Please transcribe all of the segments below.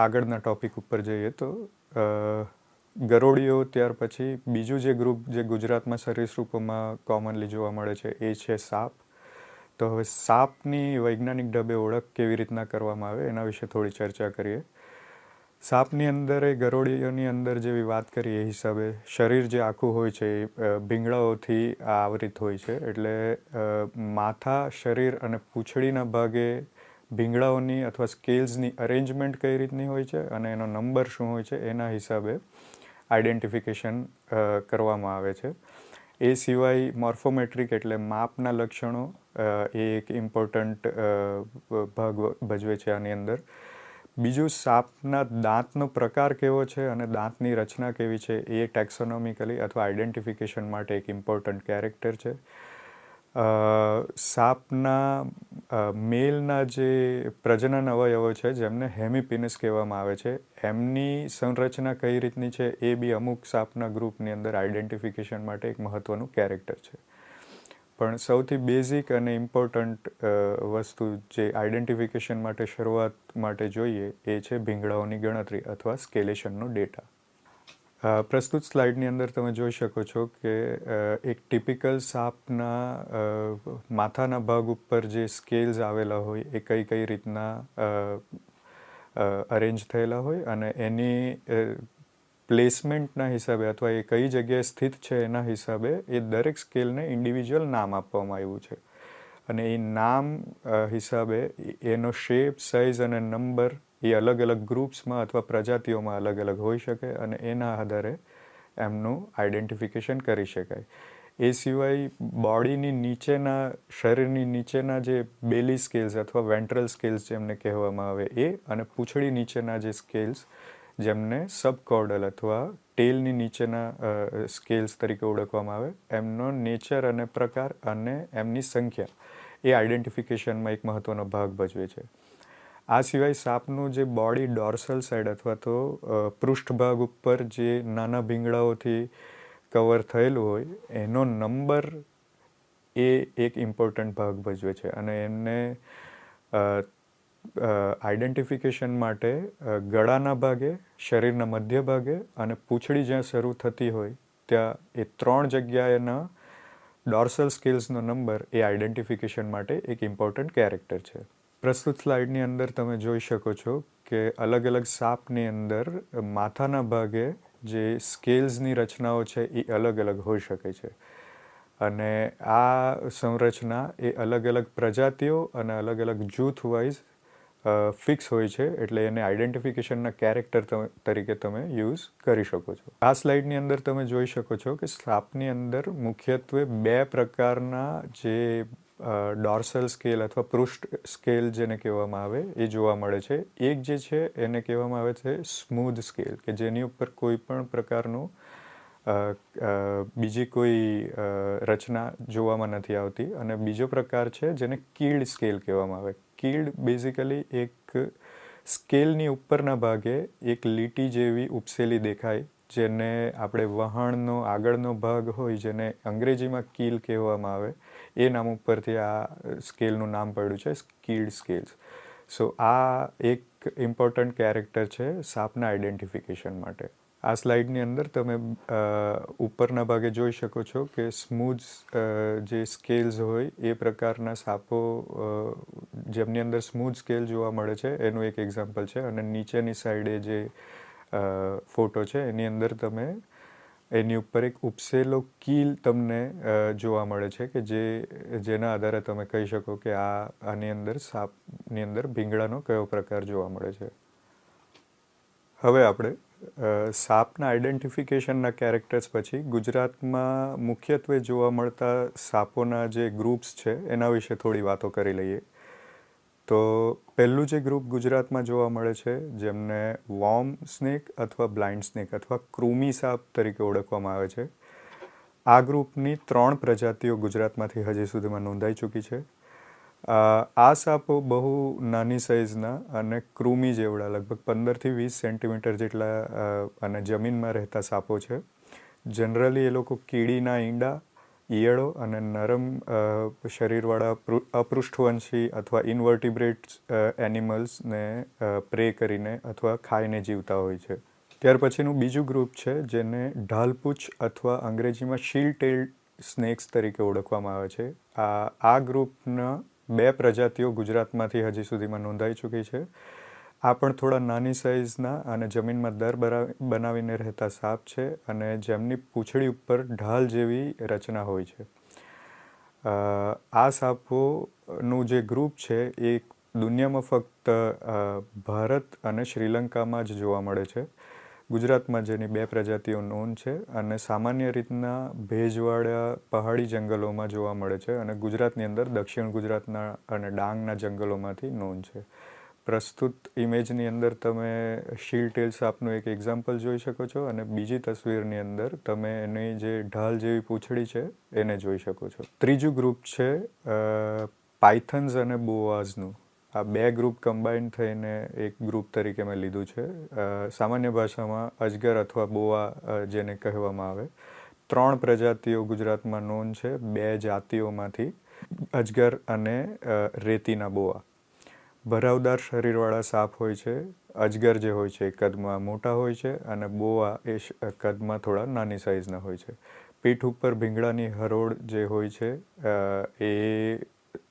આગળના ટૉપિક ઉપર જઈએ તો ગરોળીઓ, ત્યાર પછી બીજું જે ગ્રુપ જે ગુજરાતમાં સરીસૃપોમાં કોમનલી જોવા મળે છે એ છે સાપ. તો હવે સાપની વૈજ્ઞાનિક ઢબે ઓળખ કેવી રીતના કરવામાં આવે એના વિશે થોડી ચર્ચા કરીએ. સાપની અંદર એ ગરોળીઓની અંદર જેવી વાત કરીએ એ હિસાબે શરીર જે આખું હોય છે એ ભીંગડાઓથી આવરિત હોય છે. એટલે માથા, શરીર અને પૂંછડીના ભાગે ભીંગડાઓની અથવા સ્કેલ્સની અરેન્જમેન્ટ કઈ રીતની હોય છે અને એનો નંબર શું હોય છે એના હિસાબે આઈડેન્ટિફિકેશન કરવામાં આવે છે. એ સિવાય મોર્ફોમેટ્રિક એટલે માપના લક્ષણો એ એક ઇમ્પોર્ટન્ટ ભાગ ભજવે છે આની અંદર. બીજું, સાપના દાંતનો પ્રકાર કેવો છે અને દાંતની રચના કેવી છે એ ટેક્સોનોમિકલી અથવા આઈડેન્ટિફિકેશન માટે એક ઇમ્પોર્ટન્ટ કેરેક્ટર છે. સાપના મેલના જે પ્રજનન અવયવો છે જેમને હેમિપીનસ કહેવામાં આવે છે, એમની સંરચના કઈ રીતની છે એ બી અમુક સાપના ગ્રુપની અંદર આઈડેન્ટિફિકેશન માટે એક મહત્ત્વનું કેરેક્ટર છે. પણ સૌથી બેઝિક અને ઇમ્પોર્ટન્ટ વસ્તુ જે આઈડેન્ટિફિકેશન માટે શરૂઆત માટે જોઈએ એ છે ભીંગડાઓની ગણતરી અથવા સ્કેલેશનનો ડેટા. પ્રસ્તુત સ્લાઇડની અંદર તમે જોઈ શકો છો કે એક ટિપિકલ સાપના માથાના ભાગ ઉપર જે સ્કેલ્સ આવેલા હોય એ કઈ કઈ રીતના અરેન્જ થયેલા હોય અને એની પ્લેસમેન્ટના હિસાબે અથવા એ કઈ જગ્યાએ સ્થિત છે એના હિસાબે એ દરેક સ્કેલને ઇન્ડિવિજ્યુઅલ નામ આપવામાં આવ્યું છે. અને એ નામ હિસાબે એનો શેપ, સાઇઝ અને નંબર એ અલગ અલગ ગ્રુપ્સમાં અથવા પ્રજાતિઓમાં અલગ અલગ હોઈ શકે અને એના આધારે એમનું આઈડેન્ટિફિકેશન કરી શકાય. એ સિવાય બોડીની નીચેના, શરીરની નીચેના જે બેલી સ્કેલ્સ અથવા વેન્ટ્રલ સ્કેલ્સ જેમને કહેવામાં આવે એ અને પૂંછડી નીચેના જે સ્કેલ્સ જેમને સબકોર્ડલ અથવા ટેલની નીચેના સ્કેલ્સ તરીકે ઓળખવામાં આવે, એમનો નેચર અને પ્રકાર અને એમની સંખ્યા એ આઈડેન્ટિફિકેશનમાં એક મહત્ત્વનો ભાગ ભજવે છે. આ સિવાય સાપનું જે બોડી ડોર્સલ સાઈડ અથવા તો પૃષ્ઠભાગ ઉપર જે નાના ભીંગડાઓથી કવર થયેલું હોય એનો નંબર એ એક ઇમ્પોર્ટન્ટ ભાગ ભજવે છે અને એમને આઈડેન્ટિફિકેશન માટે ગળાના ભાગે, શરીરના મધ્ય ભાગે અને પૂંછડી જ્યાં શરૂ થતી હોય ત્યાં એ 3 જગ્યાએના ડોર્સલ સ્કેલ્સનો નંબર એ આઈડેન્ટિફિકેશન માટે એક ઇમ્પોર્ટન્ટ કેરેક્ટર છે. પ્રસ્તુત સ્લાઇડની અંદર તમે જોઈ શકો છો કે અલગ અલગ સાપની અંદર માથાના ભાગે જે સ્કેલ્સની રચનાઓ છે એ અલગ અલગ હોઈ શકે છે અને આ સંરચના એ અલગ અલગ પ્રજાતિઓ અને અલગ અલગ જૂથ વાઇઝ ફિક્સ હોય છે. એટલે એને આઈડેન્ટિફિકેશનના કેરેક્ટર તરીકે તમે યુઝ કરી શકો છો. આ સ્લાઇડની અંદર તમે જોઈ શકો છો કે સાપની અંદર મુખ્યત્વે 2 પ્રકારના જે ડોર્સલ સ્કેલ અથવા પૃષ્ઠ સ્કેલ જેને કહેવામાં આવે એ જોવા મળે છે. એક જે છે એને કહેવામાં આવે છે સ્મૂધ સ્કેલ કે જેની ઉપર કોઈ પણ પ્રકારનું બીજી કોઈ રચના જોવામાં નથી આવતી અને બીજો પ્રકાર છે જેને કીલ્ડ સ્કેલ કહેવામાં આવે. કીલ્ડ બેઝિકલી એક સ્કેલની ઉપરના ભાગે એક લીટી જેવી ઉપસેલી દેખાય જેને આપણે વહાણનો આગળનો ભાગ હોય જેને અંગ્રેજીમાં કીલ કહેવામાં આવે એ નામ ઉપરથી આ સ્કેલનું નામ પડ્યું છે કીલ્ડ સ્કેલ્સ. સો આ એક ઇમ્પોર્ટન્ટ કેરેક્ટર છે સાપના આઈડેન્ટિફિકેશન માટે. આ સ્લાઇડની અંદર તમે ઉપરના ભાગે જોઈ શકો છો કે સ્મૂધ જે સ્કેલ્સ હોય એ પ્રકારના સાપો જેમની અંદર સ્મૂધ સ્કેલ જોવા મળે છે એનું એક એક્ઝામ્પલ છે અને નીચેની સાઈડે જે ફોટો છે એની અંદર તમે એની ઉપર એક ઉપસેલો કીલ તમને જોવા મળે છે કે જેના આધારે તમે કહી શકો કે આની અંદર સાપની અંદર ભીંગડાનો કયો પ્રકાર જોવા મળે છે. હવે આપણે સાપના આઈડેન્ટિફિકેશનના કેરેક્ટર્સ પછી ગુજરાતમાં મુખ્યત્વે જોવા મળતા સાપોના જે ગ્રુપ્સ છે એના વિશે થોડી વાતો કરી લઈએ. તો પહેલું જે ગ્રુપ ગુજરાતમાં જોવા મળે છે જેમને વોર્મ સ્નેક અથવા બ્લાઇન્ડ સ્નેક અથવા કૃમિ સાપ તરીકે ઓળખવામાં આવે છે. આ ગ્રુપની 3 પ્રજાતિઓ ગુજરાતમાંથી હજી સુધીમાં નોંધાઈ ચૂકી છે. આ સાપો બહુ નાની સાઇઝના અને કૃમિ જેવડા લગભગ 15થી 20 સેન્ટીમીટર જેટલા અને જમીનમાં રહેતા સાપો છે. જનરલી એ લોકો કીડીના ઈંડા ઈયળો અને નરમ શરીરવાળા અપૃષ્ઠવંશી અથવા ઇન્વર્ટિબ્રેટ એનિમલ્સને પ્રે કરીને અથવા ખાઈને જીવતા હોય છે. ત્યાર પછીનું બીજું ગ્રુપ છે જેને ઢાલપૂછ અથવા અંગ્રેજીમાં શીલ ટેલ્ડ સ્નેક્સ તરીકે ઓળખવામાં આવે છે. આ ગ્રુપના 2 પ્રજાતિઓ ગુજરાતમાંથી હજી સુધીમાં નોંધાઈ ચૂકી છે. આ પણ થોડા નાની સાઇઝના અને જમીનમાં દર બનાવીને રહેતા સાપ છે અને જેમની પૂંછડી ઉપર ઢાલ જેવી રચના હોય છે. આ સાપોનું જે ગ્રુપ છે એ દુનિયામાં ફક્ત ભારત અને શ્રીલંકામાં જ જોવા મળે છે. ગુજરાતમાં જેની 2 પ્રજાતિઓ નોંધ છે અને સામાન્ય રીતના ભેજવાળા પહાડી જંગલોમાં જોવા મળે છે અને ગુજરાતની અંદર દક્ષિણ ગુજરાતના અને ડાંગના જંગલોમાંથી નોંધ છે. પ્રસ્તુત ઇમેજની અંદર તમે શીલ ટેલ સાપનું એક એક્ઝામ્પલ જોઈ શકો છો અને બીજી તસવીરની અંદર તમે એની જે ઢાલ જેવી પૂંછડી છે એને જોઈ શકો છો. ત્રીજું ગ્રુપ છે પાયથન્સ અને બોઆઝનું. આ 2 ગ્રુપ કમ્બાઈન થઈને એક ગ્રુપ તરીકે મેં લીધું છે. સામાન્ય ભાષામાં અજગર અથવા બોઆ જેને કહેવામાં આવે. 3 પ્રજાતિઓ ગુજરાતમાં નોંધ છે 2 જાતિઓમાંથી, અજગર અને રેતીના બોઆ. ભરાવદાર શરીરવાળા સાપ હોય છે. અજગર જે હોય છે એ કદમાં મોટા હોય છે અને બોઆ એ કદમાં થોડા નાની સાઇઝના હોય છે. પીઠ ઉપર ભીંગડાની હરોળ જે હોય છે એ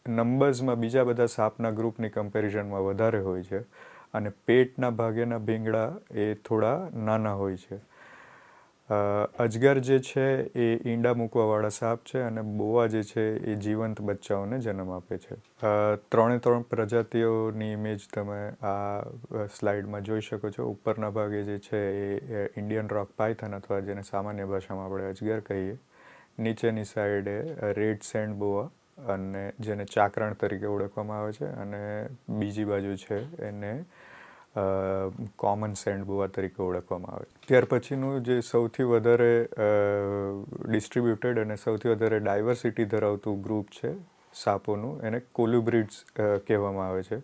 નંબર્સમાં બીજા બધા સાપના ગ્રુપની કમ્પેરિઝનમાં વધારે હોય છે અને પેટના ભાગેના ભીંગડા એ થોડા નાના હોય છે. અજગર જે છે એ ઈંડા મૂકવાવાળા સાપ છે અને બોઆ જે છે એ જીવંત બચ્ચાઓને જન્મ આપે છે. 3 પ્રજાતિઓની ઇમેજ તમે આ સ્લાઇડમાં જોઈ શકો છો. ઉપરના ભાગે જે છે એ ઇન્ડિયન રોક પાયથન અથવા જેને સામાન્ય ભાષામાં આપણે અજગર કહીએ. નીચેની સાઈડે રેડ સેન્ડ બોઆ અને જેને ચાકરણ તરીકે ઓળખવામાં આવે છે અને બીજી બાજુ છે એને કોમન સેન્ડ બોઆ તરીકે ઓળખવામાં આવે. ત્યાર પછીનું જે સૌથી વધારે ડિસ્ટ્રીબ્યુટેડ અને સૌથી વધારે ડાયવર્સિટી ધરાવતું ગ્રુપ છે સાપોનું, એને કોલ્યુબ્રિડ્સ કહેવામાં આવે છે,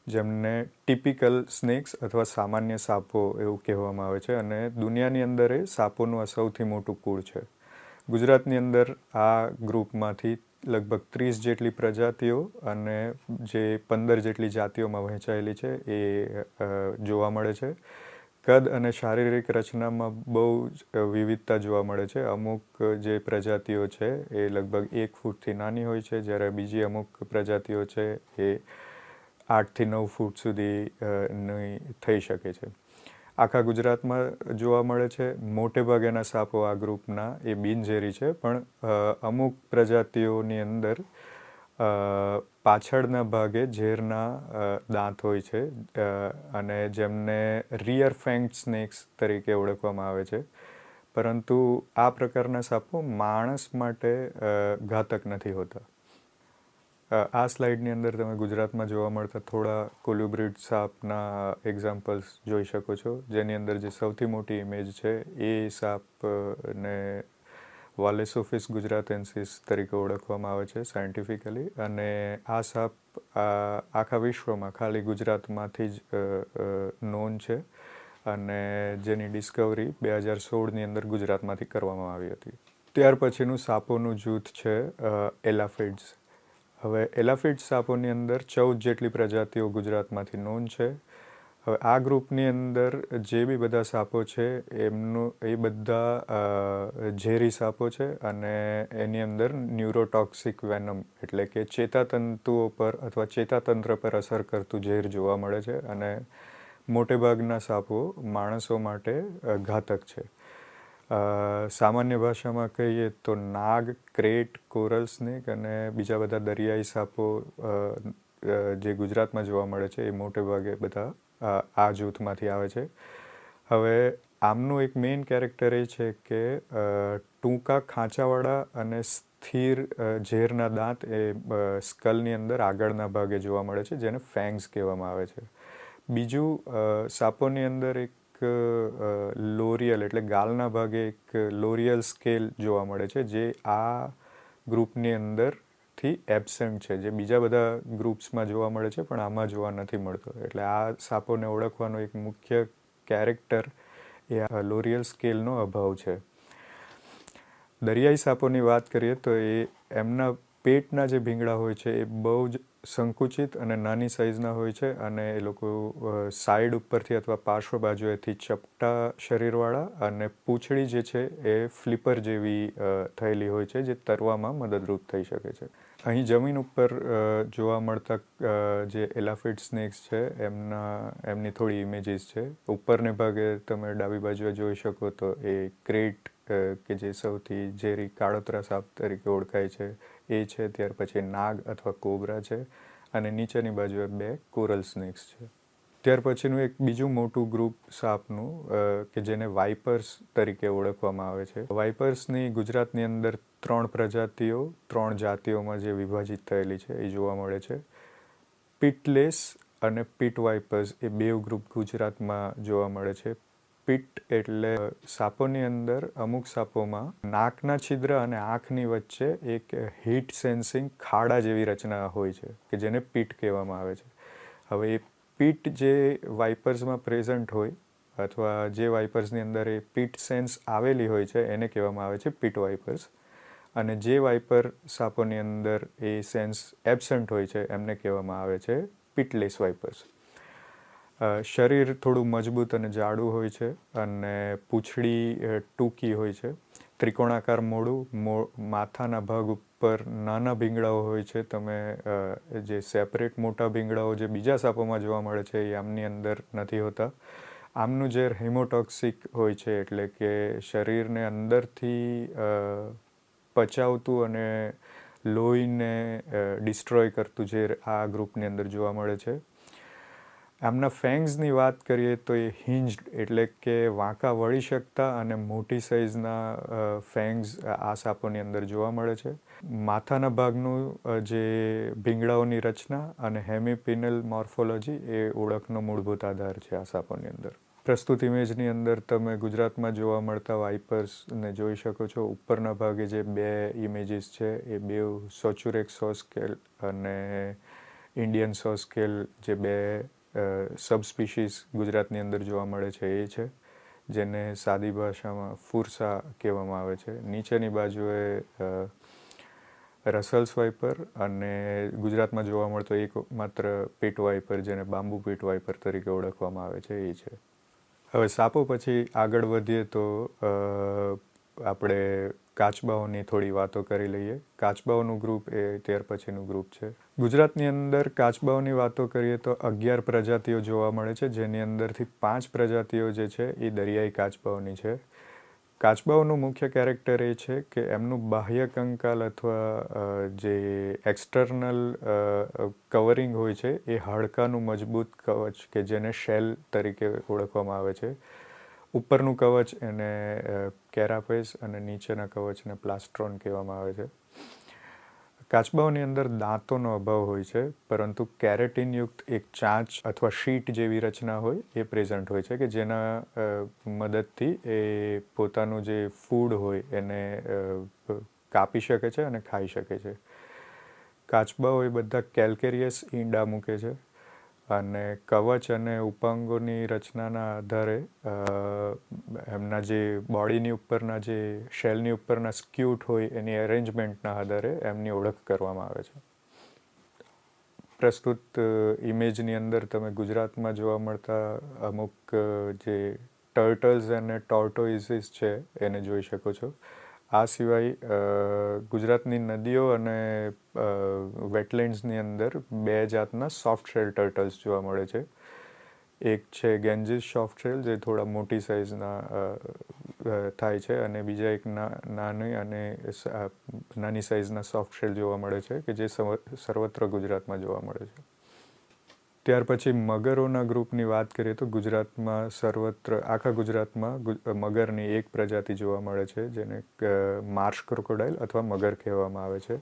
જેમને ટિપિકલ સ્નેક્સ અથવા સામાન્ય સાપો એવું કહેવામાં આવે છે અને દુનિયાની અંદર એ સાપોનું આ સૌથી મોટું કુળ છે. ગુજરાતની અંદર આ ગ્રુપમાંથી લગભગ 30 જેટલી પ્રજાતિઓ અને જે 15 જેટલી જાતિઓમાં વહેંચાયેલી છે એ જોવા મળે છે. કદ અને શારીરિક રચનામાં બહુ જ વિવિધતા જોવા મળે છે. અમુક જે પ્રજાતિઓ છે એ લગભગ 1 ફૂટથી નાની હોય છે, જ્યારે બીજી અમુક પ્રજાતિઓ છે એ 8થી 9 ફૂટ સુધીની થઈ શકે છે. આખા ગુજરાતમાં જોવા મળે છે. મોટે ભાગેના સાપો આ ગ્રુપના એ બિનઝેરી છે, પણ અમુક પ્રજાતિઓની અંદર પાછળના ભાગે ઝેરના દાંત હોય છે અને જેમને રિયર ફેંગ્ડ સ્નેક્સ તરીકે ઓળખવામાં આવે છે. પરંતુ આ પ્રકારના સાપો માણસ માટે ઘાતક નથી હોતા. આ સ્લાઇડની અંદર તમે ગુજરાતમાં જોવા મળતા થોડા કોલ્યુબ્રિડ સાપના એક્ઝામ્પલ્સ જોઈ શકો છો, જેની અંદર જે સૌથી મોટી ઇમેજ છે એ સાપને વાલેસોફિસ ગુજરાતેન્સિસ તરીકે ઓળખવામાં આવે છે સાયન્ટિફિકલી, અને આ સાપ આખા વિશ્વમાં ખાલી ગુજરાતમાંથી જ નોંધ છે અને જેની ડિસ્કવરી 2016ની અંદર ગુજરાતમાંથી કરવામાં આવી હતી. ત્યાર પછીનું સાપોનું જૂથ છે એલાફિડ્સ. હવે એલાફિડ સાપોની અંદર 14 જેટલી પ્રજાતિઓ ગુજરાતમાંથી નોંધ છે. હવે આ ગ્રુપની અંદર જે બી બધા સાપો છે એ બધા ઝેરી સાપો છે અને એની અંદર ન્યુરોટોક્સિક વેનમ એટલે કે ચેતાતંતુઓ પર અથવા ચેતાતંત્ર પર અસર કરતું ઝેર જોવા મળે છે અને મોટેભાગના સાપો માણસો માટે ઘાતક છે. સામાન્ય ભાષામાં કહીએ તો નાગ, ક્રેટ, કોરલ સ્નેક અને બીજા બધા દરિયાઈ સાપો જે ગુજરાતમાં જોવા મળે છે એ મોટે ભાગે બધા આ જૂથમાંથી આવે છે. હવે આમનું એક મેઇન કેરેક્ટર એ છે કે ટૂંકા ખાંચાવાળા અને સ્થિર ઝેરના દાંત એ સ્કલની અંદર આગળના ભાગે જોવા મળે છે, જેને ફેંગ્સ કહેવામાં આવે છે. બીજું, સાપોની અંદર એક લોરિયલ એટલે ગાલના ભાગે એક લોરિયલ સ્કેલ જોવા મળે છે, જે આ ગ્રુપની અંદરથી એબસેન્ટ છે, જે બીજા બધા ગ્રુપ્સમાં જોવા મળે છે પણ આમાં જોવા નથી મળતો. એટલે આ સાપોને ઓળખવાનો એક મુખ્ય કેરેક્ટર એ લોરિયલ સ્કેલનો અભાવ છે. દરિયાઈ સાપોની વાત કરીએ તો એમના પેટના જે ભીંગડા હોય છે એ બહુ જ સંકુચિત અને નાની સાઇઝના હોય છે અને એ લોકો સાઈડ ઉપરથી અથવા પાર્શ્વ બાજુએથી ચપટા શરીરવાળા અને પૂંછડી જે છે એ ફ્લિપર જેવી થયેલી હોય છે જે તરવામાં મદદરૂપ થઈ શકે છે. અહીં જમીન ઉપર જોવા મળતા જે એલાફિડ સ્નેક્સ છે એમની થોડી ઇમેજીસ છે. ઉપરને ભાગે તમે ડાબી બાજુએ જોઈ શકો તો એ ક્રેટ કે જે સૌથી ઝેરી કાળોતરા સાપ તરીકે ઓળખાય છે એ છે. ત્યાર પછી નાગ અથવા કોબરા છે અને નીચેની બાજુએ 2 કોરલ સ્નેક્સ છે. ત્યાર પછીનું એક બીજું મોટું ગ્રુપ સાપનું કે જેને વાઇપર્સ તરીકે ઓળખવામાં આવે છે. વાઇપર્સની ગુજરાતની અંદર 3 પ્રજાતિઓ 3 જાતિઓમાં જે વિભાજિત થયેલી છે એ જોવા મળે છે. પિટલેસ અને પિટ વાઇપર્સ એ 2 ગ્રુપ ગુજરાતમાં જોવા મળે છે. પિટ એટલે સાપોની અંદર અમુક સાપોમાં નાકના છિદ્ર અને આંખની વચ્ચે એક હીટ સેન્સિંગ ખાડા જેવી રચના હોય છે કે જેને પિટ કહેવામાં આવે છે. હવે એ પિટ જે વાઇપર્સમાં પ્રેઝન્ટ હોય અથવા જે વાઇપર્સની અંદર એ પિટ સેન્સ આવેલી હોય છે એને કહેવામાં આવે છે પિટ વાઇપર્સ. અને જે વાઇપર સાપોની અંદર એ સેન્સ એબસન્ટ હોય છે એમને કહેવામાં આવે છે પિટલેસ વાઇપર્સ. શરીર થોડું મજબૂત અને જાડું હોય છે અને પૂંછડી ટૂંકી હોય છે. ત્રિકોણાકાર મોઢું, માથાના ભાગ ઉપર નાના ભીંગડાઓ હોય છે. તમે જે સેપરેટ મોટા ભીંગડાઓ જે બીજા સાપોમાં જોવા મળે છે એ આમની અંદર નથી હોતા. આમનું ઝેર હિમોટોક્સિક હોય છે એટલે કે શરીરને અંદરથી પચાવતું અને લોહીને ડિસ્ટ્રોય કરતું ઝેર આ ગ્રુપની અંદર જોવા મળે છે. આમના ફેંગ્સની વાત કરીએ તો એ હિન્જ્ડ એટલે કે વાંકા વળી શકતા અને મોટી સાઇઝના ફેંગ્સ આ સાપોની અંદર જોવા મળે છે. માથાના ભાગનું જે ભીંગડાઓની રચના અને હેમિપિનલ મોર્ફોલોજી એ ઓળખનો મૂળભૂત આધાર છે આ સાપોની અંદર. પ્રસ્તુત ઇમેજની અંદર તમે ગુજરાતમાં જોવા મળતા વાઇપર્સને જોઈ શકો છો. ઉપરના ભાગે જે 2 ઇમેજીસ છે એ 2 સોચુરેક્સ સોસ્કેલ અને ઇન્ડિયન સોસ્કેલ જે 2 સબસ્પીશીઝ ગુજરાતની અંદર જોવા મળે છે એ છે જેને સાદી ભાષામાં ફુરસા કહેવામાં આવે છે. નીચેની બાજુએ રસલ્સ વાઇપર અને ગુજરાતમાં જોવા મળતો એકમાત્ર પિટ વાઇપર જેને બાંબુ પિટ વાઇપર તરીકે ઓળખવામાં આવે છે એ છે. હવે સાપો પછી આગળ વધીએ તો આપણે કાચબાઓની થોડી વાતો કરી લઈએ. કાચબાઓનું ગ્રુપ એ ત્યાર પછીનું ગ્રુપ છે. ગુજરાતની અંદર કાચબાઓની વાતો કરીએ તો 11 પ્રજાતિઓ જોવા મળે છે જેની અંદરથી 5 પ્રજાતિઓ જે છે એ દરિયાઈ કાચબાઓની છે. કાચબાઓનું મુખ્ય કેરેક્ટર એ છે કે એમનું બાહ્ય કંકાલ અથવા જે એક્સટર્નલ કવરિંગ હોય છે એ હાડકાનું મજબૂત કવચ કે જેને શેલ તરીકે ઓળખવામાં આવે છે. ઉપરનું કવચ એને કેરાપેસ અને નીચેના કવચને પ્લાસ્ટ્રોન કહેવામાં આવે છે. કાચબાઓની અંદર દાંતોનો અભાવ હોય છે પરંતુ કેરેટીનયુક્ત એક ચાંચ અથવા શીટ જેવી રચના હોય એ પ્રેઝન્ટ હોય છે કે જેના મદદથી એ પોતાનું જે ફૂડ હોય એને કાપી શકે છે અને ખાઈ શકે છે. કાચબાઓ એ બધા કેલ્કેરિયસ ઈંડા મૂકે છે અને કવચ અને ઉપાંગોની રચનાના આધારે એમના જે બોડીની ઉપરના જે શેલની ઉપરના સ્ક્યુટ હોય એની અરેન્જમેન્ટના આધારે એમની ઓળખ કરવામાં આવે છે. પ્રસ્તુત ઇમેજની અંદર તમે ગુજરાતમાં જોવા મળતા અમુક જે ટર્ટલ્સ અને ટોર્ટોઇઝિસ છે એને જોઈ શકો છો. આ સિવાય ગુજરાતની નદીઓ અને વેટલેન્ડ્સની અંદર 2 જાતના સોફ્ટ શેલ ટર્ટલ્સ જોવા મળે છે. એક છે ગેન્જીસ સોફ્ટ શેલ જે થોડા મોટી સાઇઝના થાય છે અને બીજા એક નાની સાઇઝના સોફ્ટ શેલ જોવા મળે છે કે જે સર્વત્ર ગુજરાતમાં જોવા મળે છે. ત્યાર પછી મગરોના ગ્રુપની વાત કરીએ તો ગુજરાતમાં સર્વત્ર આખા ગુજરાતમાં મગરની એક પ્રજાતિ જોવા મળે છે જેને માર્શ ક્રોકોડાઇલ અથવા મગર કહેવામાં આવે છે.